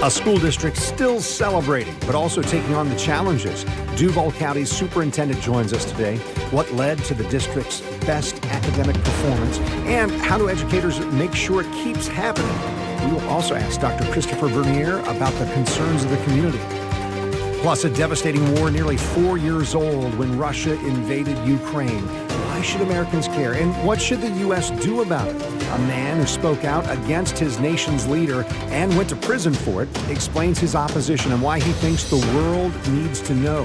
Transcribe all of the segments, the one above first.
A school district still celebrating, but also taking on the challenges. Duval County's superintendent joins us today. What led to the district's best academic performance, and how do educators make sure it keeps happening? We will also ask Dr. Christopher Bernier about the concerns of the community. Plus, a devastating war nearly 4 years old when Russia invaded Ukraine. Why should Americans care? And what should the U.S. do about it? A man who spoke out against his nation's leader and went to prison for it explains his opposition and why he thinks the world needs to know.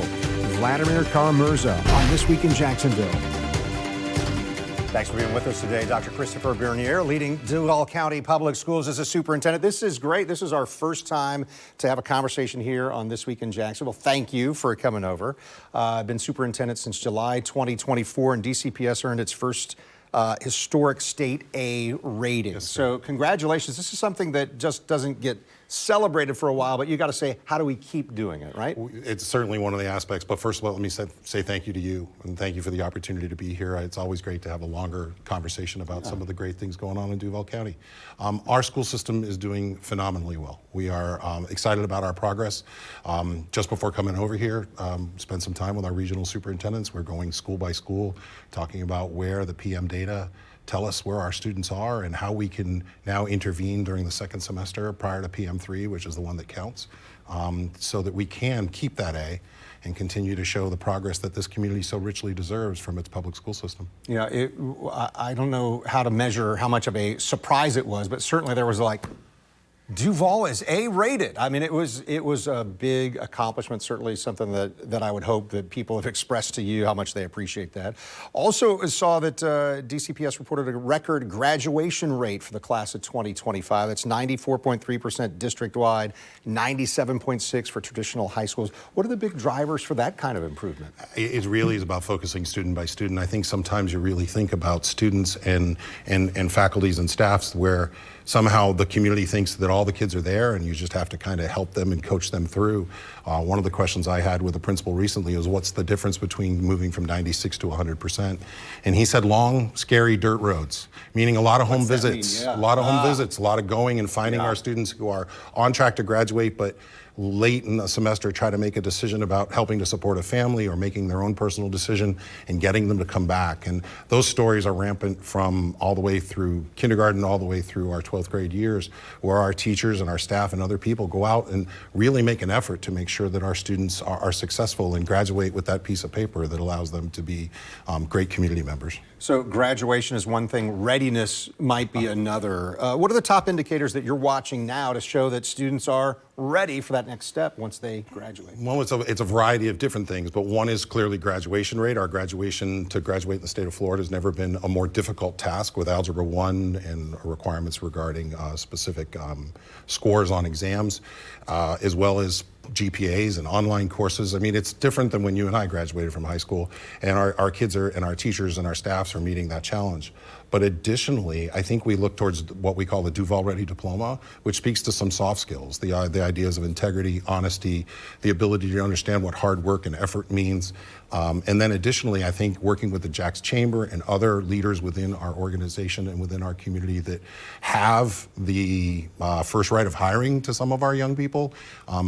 Vladimir Kara-Murza on This Week in Jacksonville. Thanks for being with us today, Dr. Christopher Bernier, leading Duval County Public Schools as a superintendent. This is great. This is our first time to have a conversation here on This Week in Jacksonville. Thank you for coming over. I've been superintendent since July 2024, and DCPS earned its first historic state A rating. Yes, so congratulations. This is something that just doesn't get celebrated for a while, but you got to say, how do we keep doing it, right? It's certainly one of the aspects, but first of all, let me say thank you to you, and thank you for the opportunity to be here. It's always great to have a longer conversation about some of the great things going on in Duval County. Our school system is doing phenomenally well. We are excited about our progress. Just before coming over here, spent some time with our regional superintendents. We're going school by school, talking about where the PM data tell us where our students are and how we can now intervene during the second semester prior to PM3, which is the one that counts, so that we can keep that A and continue to show the progress that this community so richly deserves from its public school system. Yeah, I don't know how to measure how much of a surprise it was, but certainly there was like, Duval is A-rated. I mean, it was a big accomplishment, certainly something that I would hope that people have expressed to you how much they appreciate that. Also saw that DCPS reported a record graduation rate for the class of 2025. That's 94.3% district-wide, 97.6% for traditional high schools. What are the big drivers for that kind of improvement? It really is about focusing student by student. I think sometimes you really think about students and faculties and staffs where somehow the community thinks that all the kids are there and you just have to kind of help them and coach them through. One of the questions I had with a principal recently was, what's the difference between moving from 96 to 100%? And he said long, scary dirt roads, meaning a lot of home visits, a lot of home visits, a lot of going and finding our students who are on track to graduate, but late in the semester try to make a decision about helping to support a family or making their own personal decision and getting them to come back. And those stories are rampant from all the way through kindergarten, all the way through our 12th grade years, where our teachers and our staff and other people go out and really make an effort to make sure that our students are successful and graduate with that piece of paper that allows them to be great community members. So graduation is one thing, readiness might be another. What are the top indicators that you're watching now to show that students are ready for that next step once they graduate? Well, it's a variety of different things, but one is clearly graduation rate. Our graduation to graduate in the state of Florida has never been a more difficult task with Algebra 1 and requirements regarding specific scores on exams, as well as GPAs and online courses. I mean, it's different than when you and I graduated from high school, and our kids are, and our teachers and our staffs are meeting that challenge. But additionally, I think we look towards what we call the Duval Ready Diploma, which speaks to some soft skills, the ideas of integrity, honesty, the ability to understand what hard work and effort means. And then additionally, I think working with the JAX Chamber and other leaders within our organization and within our community that have the first right of hiring to some of our young people,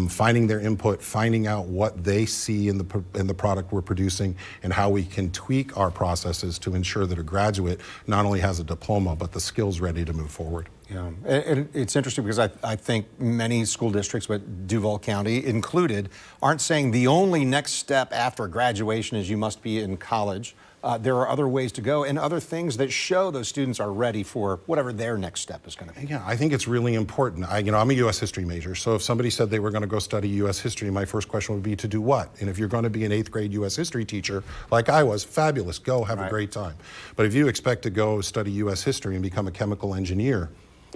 finding their input, finding out what they see in the product we're producing and how we can tweak our processes to ensure that a graduate not only has a diploma, but the skills ready to move forward. Yeah, and it's interesting because I think many school districts, but Duval County included, aren't saying the only next step after graduation is you must be in college. There are other ways to go and other things that show those students are ready for whatever their next step is going to be. Yeah, I think it's really important. I'm a U.S. history major, so if somebody said they were going to go study U.S. history, my first question would be to do what? And if you're going to be an 8th grade U.S. history teacher, like I was, fabulous, go have a great time. But if you expect to go study U.S. history and become a chemical engineer,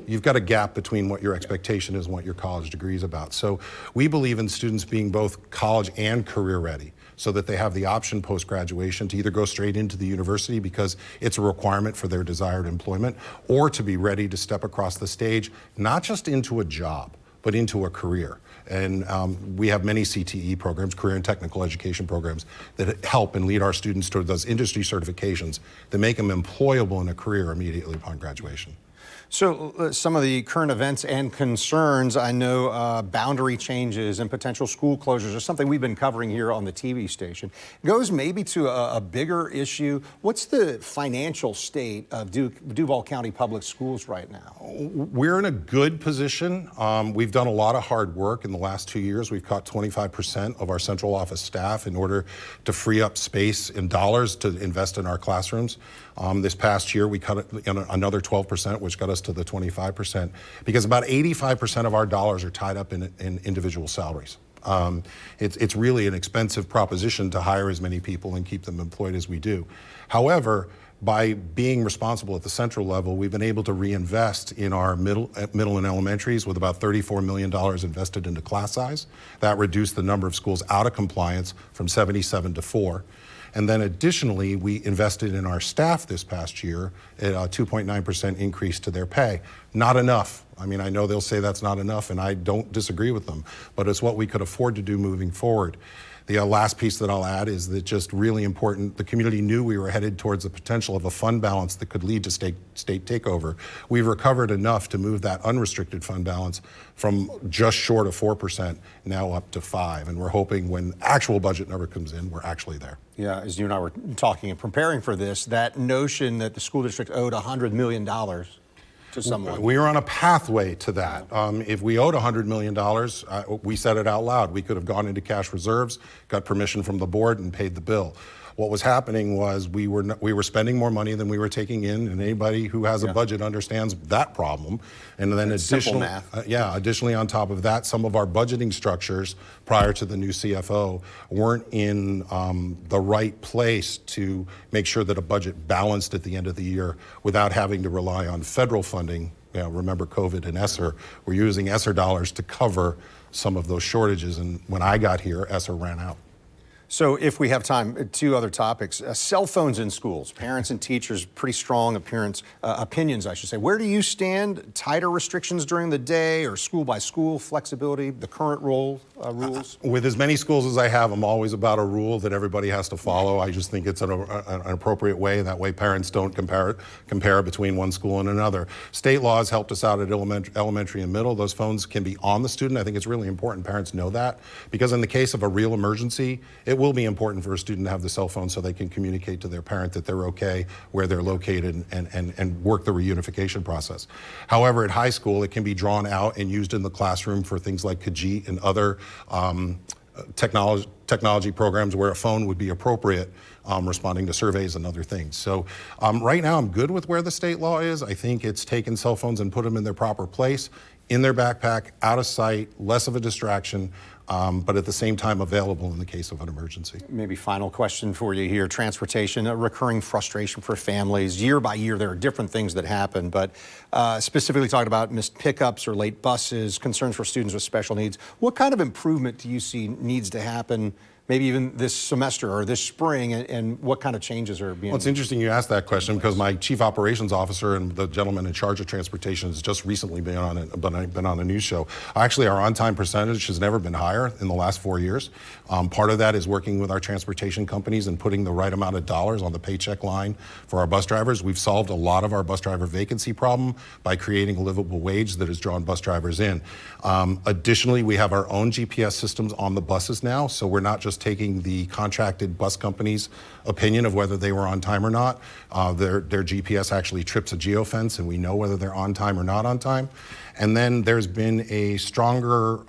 you've got a gap between what your expectation is and what your college degree is about. So we believe in students being both college and career ready, so that they have the option post-graduation to either go straight into the university because it's a requirement for their desired employment, or to be ready to step across the stage, not just into a job, but into a career. And we have many CTE programs, career and technical education programs, that help and lead our students toward those industry certifications that make them employable in a career immediately upon graduation. So some of the current events and concerns, I know boundary changes and potential school closures are something we've been covering here on the TV station. Goes maybe to a bigger issue. What's the financial state of Duval County Public Schools right now? We're in a good position. We've done a lot of hard work in the last 2 years. We've cut 25% of our central office staff in order to free up space in dollars to invest in our classrooms. This past year, we cut another 12%, which got us to the 25%, because about 85% of our dollars are tied up in individual salaries. It's really an expensive proposition to hire as many people and keep them employed as we do. However, by being responsible at the central level, we've been able to reinvest in our middle and elementaries with about $34 million invested into class size. That reduced the number of schools out of compliance from 77 to 4. And then additionally, we invested in our staff this past year at a 2.9% increase to their pay. Not enough. I mean, I know they'll say that's not enough, and I don't disagree with them, but it's what we could afford to do moving forward. The last piece that I'll add is that just really important, the community knew we were headed towards the potential of a fund balance that could lead to state takeover. We've recovered enough to move that unrestricted fund balance from just short of 4% now up to 5%. And we're hoping when actual budget number comes in, we're actually there. Yeah, as you and I were talking and preparing for this, that notion that the school district owed $100 million to someone. We are on a pathway to that. If we owed $100 million, we said it out loud. We could have gone into cash reserves, got permission from the board, and paid the bill. What was happening was we were spending more money than we were taking in, and anybody who has a budget understands that problem. And then additionally on top of that, some of our budgeting structures prior to the new CFO weren't in the right place to make sure that a budget balanced at the end of the year without having to rely on federal funding. You know, remember COVID and ESSER. We're using ESSER dollars to cover some of those shortages, and when I got here, ESSER ran out. So if we have time, two other topics. Cell phones in schools. Parents and teachers, pretty strong opinions, I should say. Where do you stand? Tighter restrictions during the day or school by school flexibility, the current rules? With as many schools as I have, I'm always about a rule that everybody has to follow. I just think it's an appropriate way, and that way parents don't compare between one school and another. State laws helped us out at elementary and middle. Those phones can be on the student. I think it's really important parents know that, because in the case of a real emergency, it will be important for a student to have the cell phone so they can communicate to their parent that they're okay, where they're located, and work the reunification process. However, at high school, it can be drawn out and used in the classroom for things like Kajit and other technology programs where a phone would be appropriate, responding to surveys and other things. So right now, I'm good with where the state law is. I think it's taken cell phones and put them in their proper place, in their backpack, out of sight, less of a distraction, but at the same time available in the case of an emergency. Maybe final question for you here. Transportation, a recurring frustration for families. Year by year, there are different things that happen, but specifically talking about missed pickups or late buses, concerns for students with special needs. What kind of improvement do you see needs to happen maybe even this semester or this spring, and what kind of changes are being? Well, it's interesting you asked that question, because my chief operations officer and the gentleman in charge of transportation has just recently been on a news show. Actually, our on-time percentage has never been higher in the last 4 years. Part of that is working with our transportation companies and putting the right amount of dollars on the paycheck line for our bus drivers. We've solved a lot of our bus driver vacancy problem by creating a livable wage that has drawn bus drivers in. Additionally, we have our own GPS systems on the buses now, so we're not just taking the contracted bus company's opinion of whether they were on time or not. Their GPS actually trips a geofence, and we know whether they're on time or not on time. And then there's been a stronger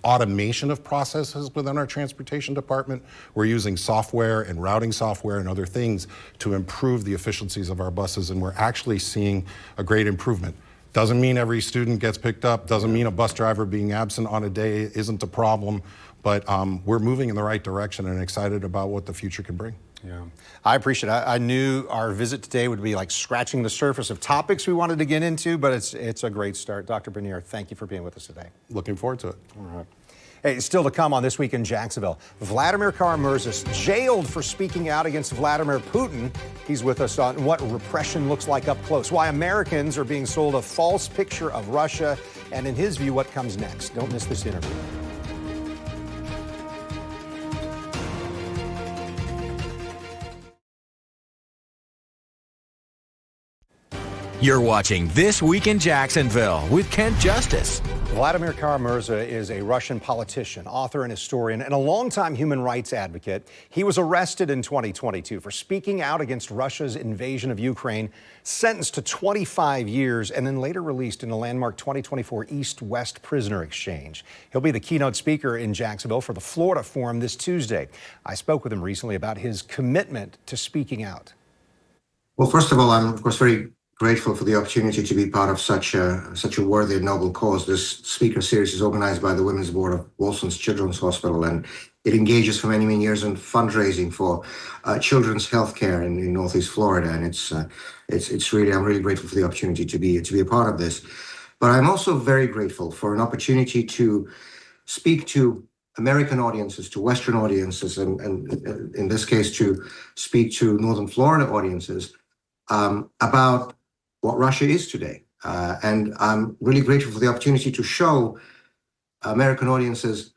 automation of processes within our transportation department. We're using software and routing software and other things to improve the efficiencies of our buses, and we're actually seeing a great improvement. Doesn't mean every student gets picked up, doesn't mean a bus driver being absent on a day isn't a problem, but we're moving in the right direction and excited about what the future can bring. Yeah, I appreciate it. I knew our visit today would be like scratching the surface of topics we wanted to get into, but it's a great start. Dr. Bernier, thank you for being with us today. Looking forward to it. All right. Hey, still to come on This Week in Jacksonville. Vladimir Kara-Murza's jailed for speaking out against Vladimir Putin. He's with us on what repression looks like up close, why Americans are being sold a false picture of Russia, and in his view, what comes next. Don't miss this interview. You're watching This Week in Jacksonville with Kent Justice. Vladimir Kara-Murza is a Russian politician, author and historian, and a longtime human rights advocate. He was arrested in 2022 for speaking out against Russia's invasion of Ukraine, sentenced to 25 years, and then later released in a landmark 2024 East-West prisoner exchange. He'll be the keynote speaker in Jacksonville for the Florida Forum this Tuesday. I spoke with him recently about his commitment to speaking out. Well, first of all, I'm, of course, very grateful for the opportunity to be part of such a worthy and noble cause. This speaker series is organized by the Women's Board of Wolson's Children's Hospital, and it engages for many, many years in fundraising for children's health care in Northeast Florida. And it's really, I'm really grateful for the opportunity to be a part of this. But I'm also very grateful for an opportunity to speak to American audiences, to Western audiences, and in this case, to speak to Northern Florida audiences about what Russia is today. And I'm really grateful for the opportunity to show American audiences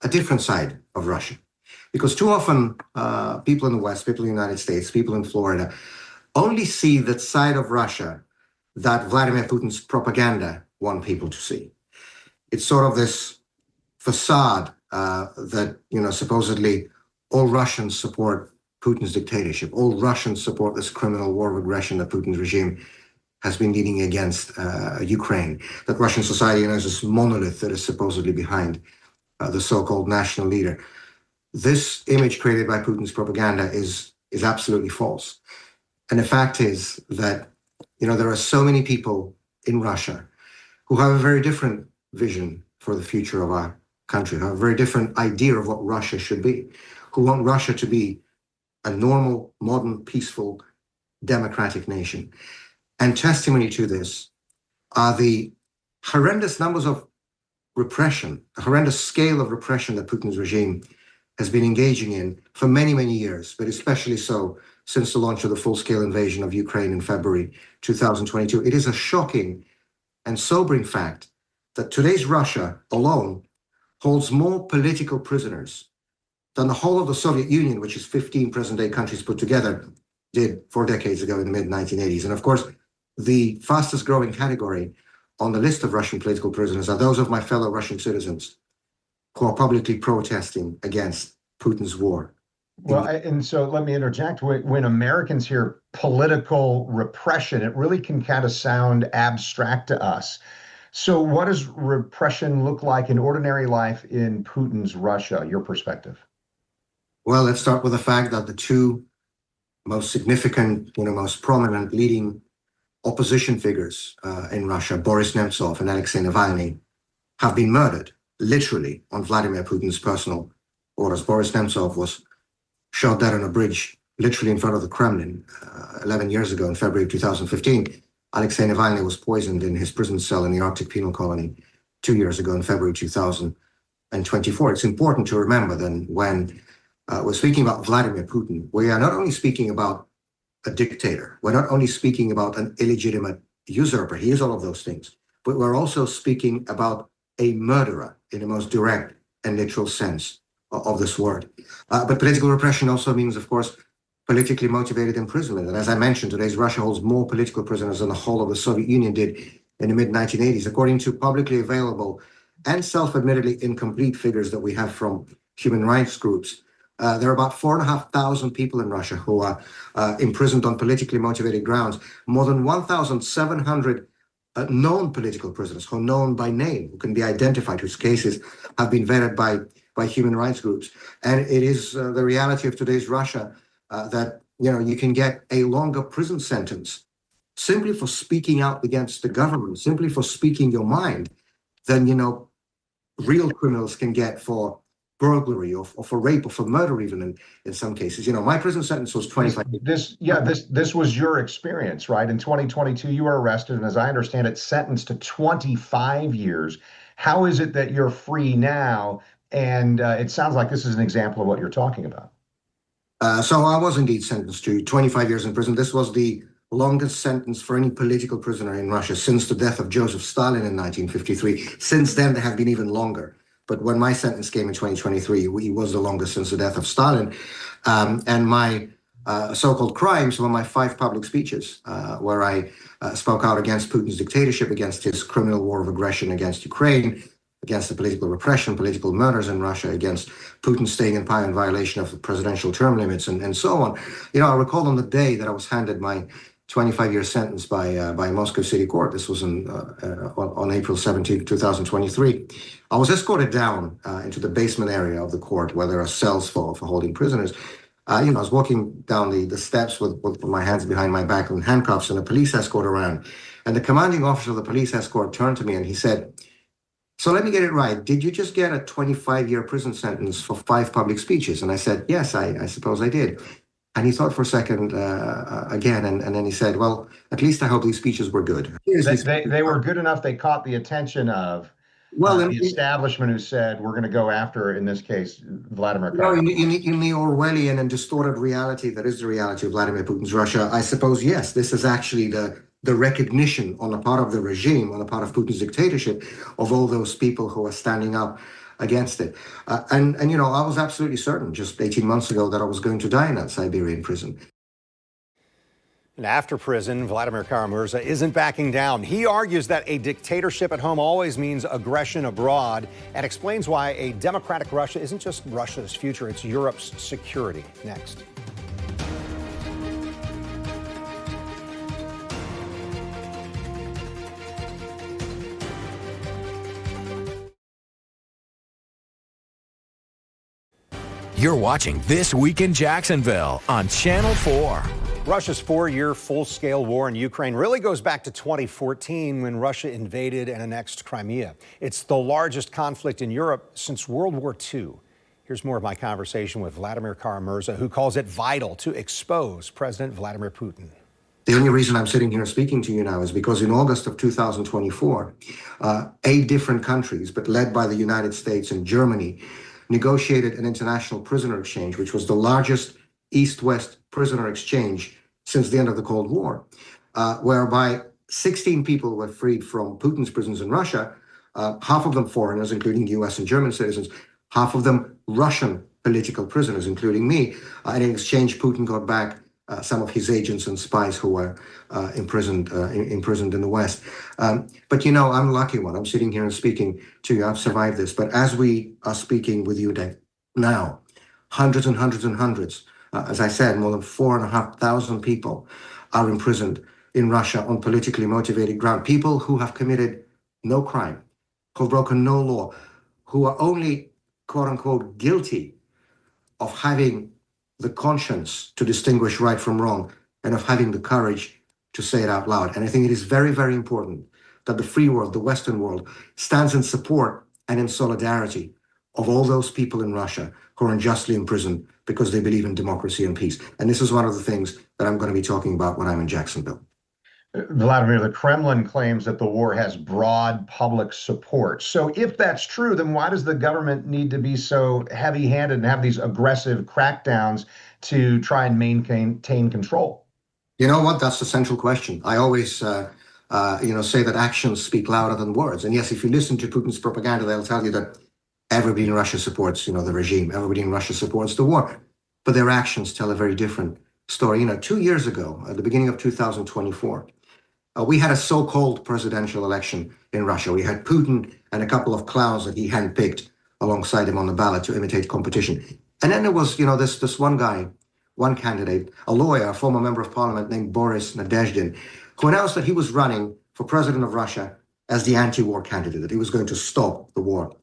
a different side of Russia. Because too often, people in the West, people in the United States, people in Florida, only see that side of Russia that Vladimir Putin's propaganda want people to see. It's sort of this facade that, supposedly all Russians support Putin's dictatorship. All Russians support this criminal war of aggression that Putin's regime has been leading against Ukraine. That Russian society is this monolith that is supposedly behind the so-called national leader. This image created by Putin's propaganda is absolutely false. And the fact is that, there are so many people in Russia who have a very different vision for the future of our country, who have a very different idea of what Russia should be, who want Russia to be a normal, modern, peaceful, democratic nation. And testimony to this are the horrendous numbers of repression, the horrendous scale of repression that Putin's regime has been engaging in for many, many years, but especially so since the launch of the full-scale invasion of Ukraine in February 2022. It is a shocking and sobering fact that today's Russia alone holds more political prisoners than the whole of the Soviet Union, which is 15 present-day countries put together, did 4 decades ago in the mid-1980s. And of course, the fastest growing category on the list of Russian political prisoners are those of my fellow Russian citizens who are publicly protesting against Putin's war. Well, and so let me interject. When Americans hear political repression, it really can kind of sound abstract to us. So what does repression look like in ordinary life in Putin's Russia, your perspective? Well, let's start with the fact that the two most significant, most prominent leading opposition figures in Russia, Boris Nemtsov and Alexei Navalny, have been murdered, literally, on Vladimir Putin's personal orders. Boris Nemtsov was shot dead on a bridge, literally in front of the Kremlin, 11 years ago in February 2015. Alexei Navalny was poisoned in his prison cell in the Arctic penal colony 2 years ago in February 2024. It's important to remember then when we're speaking about Vladimir Putin, we are not only speaking about a dictator, we're not only speaking about an illegitimate usurper, he is all of those things, but we're also speaking about a murderer in the most direct and literal sense of this word. But political repression also means, of course, politically motivated imprisonment. And as I mentioned, today's Russia holds more political prisoners than the whole of the Soviet Union did in the mid-1980s. According to publicly available and self-admittedly incomplete figures that we have from human rights groups, there are about 4,500 people in Russia who are imprisoned on politically motivated grounds. More than 1,700 known political prisoners who are known by name, who can be identified, whose cases have been vetted by human rights groups. And it is the reality of today's Russia that you can get a longer prison sentence simply for speaking out against the government, simply for speaking your mind, than real criminals can get for burglary or for rape or for murder, even in some cases. My prison sentence was 25 years. This was your experience, right? In 2022, you were arrested, and as I understand it, sentenced to 25 years. How is it that you're free now? And it sounds like this is an example of what you're talking about. So I was indeed sentenced to 25 years in prison. This was the longest sentence for any political prisoner in Russia since the death of Joseph Stalin in 1953. Since then, there have been even longer. But when my sentence came in 2023, it was the longest since the death of Stalin. And my so-called crimes were my 5 public speeches, where I spoke out against Putin's dictatorship, against his criminal war of aggression against Ukraine, against the political repression, political murders in Russia, against Putin staying in power in violation of the presidential term limits, and so on. I recall on the day that I was handed my 25-year sentence by Moscow City Court. This was on April 17, 2023. I was escorted down into the basement area of the court where there are cells for holding prisoners. I was walking down the steps with my hands behind my back and handcuffs and a police escort around. And the commanding officer of the police escort turned to me and he said, "So let me get it right. Did you just get a 25-year prison sentence for 5 public speeches?" And I said, "Yes, I suppose I did." And he thought for a second again, and then he said, "Well, at least I hope these speeches were good." They were good enough. They caught the attention of the establishment who said, we're going to go after, in this case, Vladimir Putin. In the Orwellian and distorted reality that is the reality of Vladimir Putin's Russia, I suppose, yes, this is actually the recognition on the part of the regime, on the part of Putin's dictatorship, of all those people who are standing up against it. And I was absolutely certain just 18 months ago that I was going to die in that Siberian prison. And after prison, Vladimir Kara-Murza isn't backing down. He argues that a dictatorship at home always means aggression abroad and explains why a democratic Russia isn't just Russia's future, it's Europe's security. Next. You're watching This Week in Jacksonville on Channel 4. Russia's 4-year full-scale war in Ukraine really goes back to 2014 when Russia invaded and annexed Crimea. It's the largest conflict in Europe since World War II. Here's more of my conversation with Vladimir Kara-Murza, who calls it vital to expose President Vladimir Putin. The only reason I'm sitting here speaking to you now is because in August of 2024, 8 different countries, but led by the United States and Germany, negotiated an international prisoner exchange, which was the largest East-West prisoner exchange since the end of the Cold War, whereby 16 people were freed from Putin's prisons in Russia, half of them foreigners, including US and German citizens, half of them Russian political prisoners, including me. And in exchange, Putin got back some of his agents and spies who were imprisoned in the West. But I'm a lucky one. I'm sitting here and speaking to you. I've survived this. But as we are speaking with you now, hundreds and hundreds and hundreds, as I said, more than 4,500 people are imprisoned in Russia on politically motivated ground. People who have committed no crime, who have broken no law, who are only, quote unquote, guilty of having the conscience to distinguish right from wrong and of having the courage to say it out loud. And I think it is very, very important that the free world, the Western world, stands in support and in solidarity of all those people in Russia who are unjustly imprisoned because they believe in democracy and peace. And this is one of the things that I'm going to be talking about when I'm in Jacksonville. Vladimir, the Kremlin claims that the war has broad public support. So if that's true, then why does the government need to be so heavy-handed and have these aggressive crackdowns to try and maintain control? You know what? That's the central question. I always say that actions speak louder than words. And yes, if you listen to Putin's propaganda, they'll tell you that everybody in Russia supports, the regime. Everybody in Russia supports the war. But their actions tell a very different story. 2 years ago, at the beginning of 2024, we had a so-called presidential election in Russia. We had Putin and a couple of clowns that he handpicked alongside him on the ballot to imitate competition. And then there was, this one guy, one candidate, a lawyer, a former member of parliament named Boris Nadezhdin, who announced that he was running for president of Russia as the anti-war candidate, that he was going to stop the war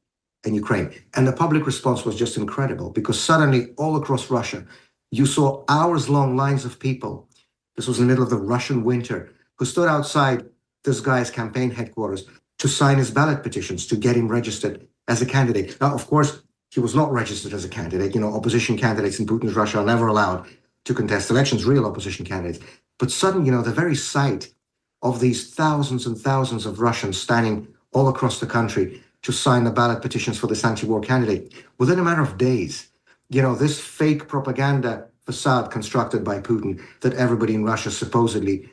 in Ukraine. And the public response was just incredible because suddenly all across Russia, you saw hours-long lines of people. This was in the middle of the Russian winter, who stood outside this guy's campaign headquarters to sign his ballot petitions to get him registered as a candidate. Now, of course, he was not registered as a candidate. Opposition candidates in Putin's Russia are never allowed to contest elections, real opposition candidates. But suddenly, the very sight of these thousands and thousands of Russians standing all across the country to sign the ballot petitions for this anti-war candidate, within a matter of days, this fake propaganda facade constructed by Putin that everybody in Russia supposedly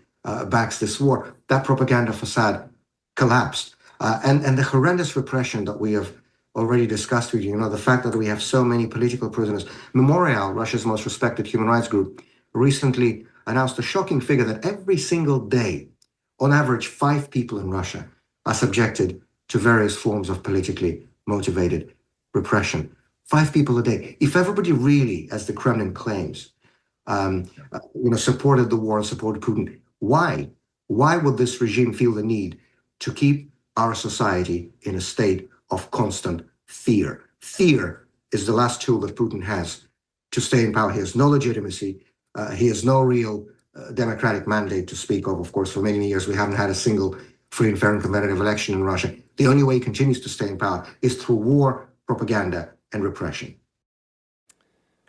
backs this war, that propaganda facade collapsed. And the horrendous repression that we have already discussed with you, the fact that we have so many political prisoners. Memorial, Russia's most respected human rights group, recently announced a shocking figure that every single day, on average, 5 people in Russia are subjected to various forms of politically motivated repression. 5 people a day. If everybody really, as the Kremlin claims, supported the war and supported Putin, why? Why would this regime feel the need to keep our society in a state of constant fear? Fear is the last tool that Putin has to stay in power. He has no legitimacy. He has no real democratic mandate to speak of. Of course, for many years, we haven't had a single free and fair and competitive election in Russia. The only way he continues to stay in power is through war, propaganda, and repression.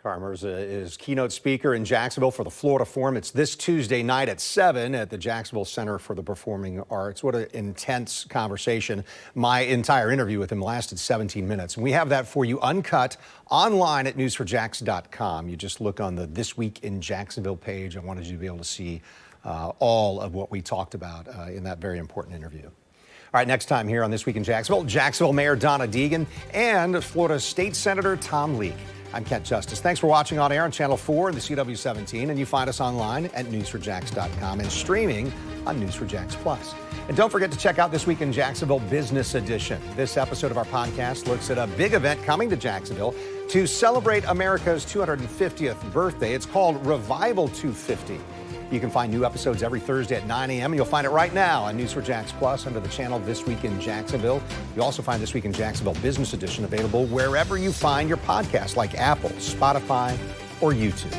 Kara Mirza is keynote speaker in Jacksonville for the Florida Forum. It's this Tuesday night at 7 at the Jacksonville Center for the Performing Arts. What an intense conversation. My entire interview with him lasted 17 minutes. And we have that for you uncut online at news4jax.com. You just look on the This Week in Jacksonville page. I wanted you to be able to see all of what we talked about in that very important interview. All right, next time here on This Week in Jacksonville, Jacksonville Mayor Donna Deegan and Florida State Senator Tom Leek. I'm Kent Justice. Thanks for watching on air on Channel 4 and the CW17, and you find us online at news4jax.com and streaming on News4Jax Plus. And don't forget to check out This Week in Jacksonville Business Edition. This episode of our podcast looks at a big event coming to Jacksonville to celebrate America's 250th birthday. It's called Revival 250. You can find new episodes every Thursday at 9 a.m. and you'll find it right now on News4Jax Plus under the channel This Week in Jacksonville. You'll also find This Week in Jacksonville Business Edition available wherever you find your podcasts, like Apple, Spotify, or YouTube.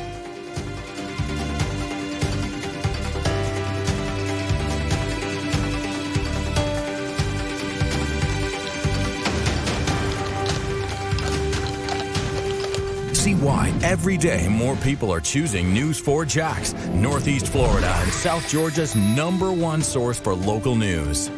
See why every day more people are choosing News4JAX, Northeast Florida and South Georgia's #1 source for local news.